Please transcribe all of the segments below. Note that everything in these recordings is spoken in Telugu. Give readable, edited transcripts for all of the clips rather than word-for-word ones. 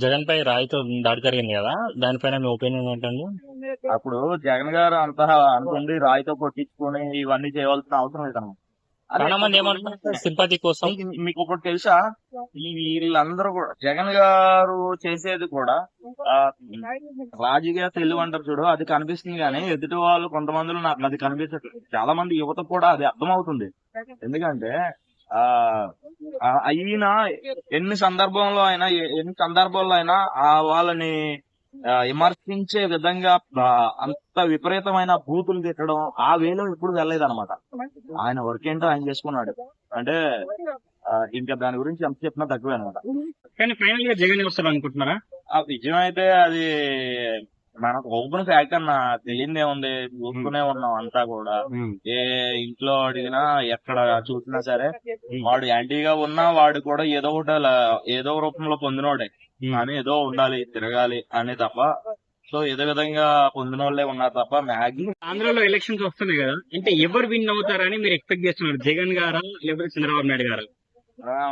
జగన్ పై రాయితో దాడి జరిగింది కదా, దానిపైన మీ ఒపీనియన్ ఏంటండి? అప్పుడు జగన్ గారు అంత అనుకుంది రాయితో కొట్టించుకొని ఇవన్నీ చేయవలసిన అవసరం లేదన్నమాట. అదే చాలా మంది ఏమంటున్నారు, సింపతి కోసం. మీకు ఒకటి తెలుసా, ఈ వీళ్ళందరూ కూడా జగన్ గారు చేసేది కూడా ఆ, రాజకీయ తెలివి అంటారు చూడు, అది కనిపిస్తుంది కానీ ఎదుటి వాళ్ళు కొంతమందిలో నాకు అది కనిపించట్లేదు. చాలా మంది యువత కూడా అది అర్థమవుతుంది. ఎందుకంటే ఆ అయినా ఎన్ని సందర్భాల్లో అయినా వాళ్ళని విమర్శించే విధంగా అంత విపరీతమైన బూతులు తిట్టడం ఆ వేలో ఎప్పుడు వెళ్ళలేదన్నమాట. ఆయన వర్క్ ఏంటో ఆయన చేసుకున్నాడు. అంటే ఇంకా దాని గురించి ఎంత చెప్పినా తక్కువే అనమాట. కానీ ఫైనల్ గా జగన్ వస్తారు అనుకుంటున్నారా? ఆ విజయం అయితే అది మనకు ఓపెన్ ఫ్యాక్ట్ అన్న, తెలియదే ఉంది, చూసుకునే ఉన్నాం అంతా కూడా. ఏ ఇంట్లో అడిగినా ఎక్కడ చూసినా సరే వాడు యాంటీగా ఉన్నా వాడు కూడా ఏదో రూపంలో పొందినోడే. కానీ ఏదో ఉండాలి, తిరగాలి అనే తప్ప, సో ఏదో విధంగా పొందిన వాళ్ళే ఉన్నారు తప్ప మ్యాక్సిమం. ఆంధ్రాలో ఎలక్షన్స్ వస్తున్నాయి కదా, అంటే ఎవరు విన్ అవుతారని మీరు ఎక్స్పెక్ట్ చేస్తున్నారు? జగన్ గారా లేకపోతే చంద్రబాబు నాయుడు గారు?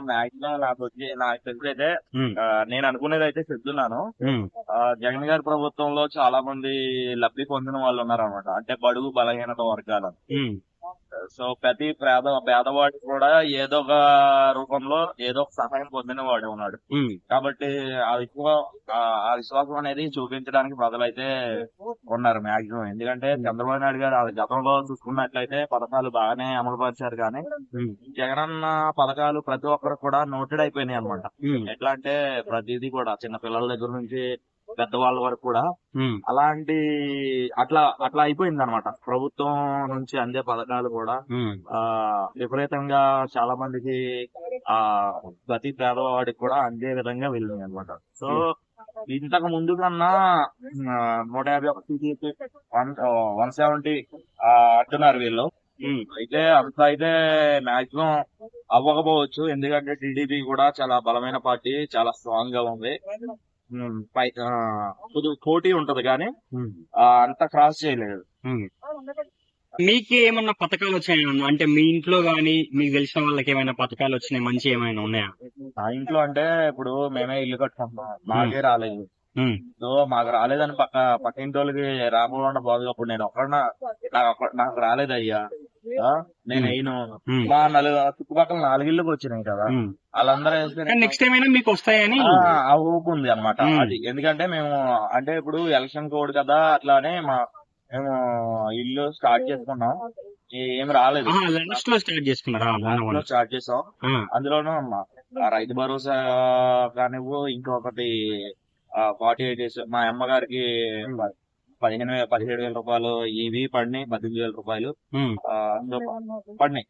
మ్యాక్సిమం నాకు తెలిసి అయితే నేను అనుకునేది అయితే చెప్తున్నాను. జగన్ గారి ప్రభుత్వంలో చాలా మంది లబ్ధి పొందిన వాళ్ళు ఉన్నారు అనమాట. అంటే బడుగు బలహీనత వర్గాలు. సో ప్రతి పేదవాడికి కూడా ఏదో ఒక రూపంలో ఏదో ఒక సహాయం పొందిన వాడే ఉన్నాడు. కాబట్టి ఆ విశ్వాసం అనేది చూపించడానికి ప్రజలైతే ఉన్నారు మాక్సిమం. ఎందుకంటే చంద్రబాబు నాయుడు గారు గతంలో చూసుకున్నట్లయితే పథకాలు బాగానే అమలు పరిచారు, కానీ జగనన్న పథకాలు ప్రతి ఒక్కరు కూడా నోటెడ్ అయిపోయినాయి అనమాట. ఎట్లా అంటే ప్రతిదీ కూడా చిన్న పిల్లల దగ్గర నుంచి పెద్దవాళ్ళ వరకు కూడా అట్లా అయిపోయింది అనమాట. ప్రభుత్వం నుంచి అందే పథకాలు కూడా విపరీతంగా చాలా మందికి ప్రతి పేదవాడికి కూడా అందే విధంగా వెళ్ళింది అనమాట. సో ఇంతకు ముందు కన్నా 151 170 అంటున్నారు వీళ్ళు. అయితే అంత మాక్సిమం అవ్వకపోవచ్చు. ఎందుకంటే టీడీపీ కూడా చాలా బలమైన పార్టీ, చాలా స్ట్రాంగ్ గా ఉంది. పోటీ ఉంటది కానీ అంత క్రాస్ చేయలేదు. మీకు ఏమన్నా పథకాలు వచ్చాయా? అంటే మీ ఇంట్లో గానీ మీకు తెలిసిన వాళ్ళకి ఏమైనా పథకాలు వచ్చినాయి, మంచి ఏమైనా ఉన్నాయా? మా ఇంట్లో అంటే ఇప్పుడు మేమే ఇల్లు కట్టుకుంటున్నాం, మాకే రాలేదు. సో మాకు రాలేదని పక్క ఇంటి వాళ్ళకి రాకుండా బాగు. అప్పుడు నేను నాకు రాలేదయ్యా, నేను అయిను మా చుట్టుపక్కల 4 ఇళ్ళకి వచ్చినాయి కదా, వాళ్ళందరూ వేస్తే నెక్స్ట్ టైం అయినా మీకు వస్తాయని ఊపుంది అనమాట. అది ఎందుకంటే మేము అంటే ఇప్పుడు ఎలక్షన్ కోడ్ కదా, అట్లానే మేము ఇల్లు స్టార్ట్ చేసుకున్నాం. ఏం రాలేదు, స్టార్ట్ చేసాం. అందులోనూ రైతు భరోసా కానివ్వు, ఇంకొకటి 48 days మా అమ్మగారికి 17,000 రూపాయలు ఇవి పడినాయి, 18,000 రూపాయలు పడినాయి.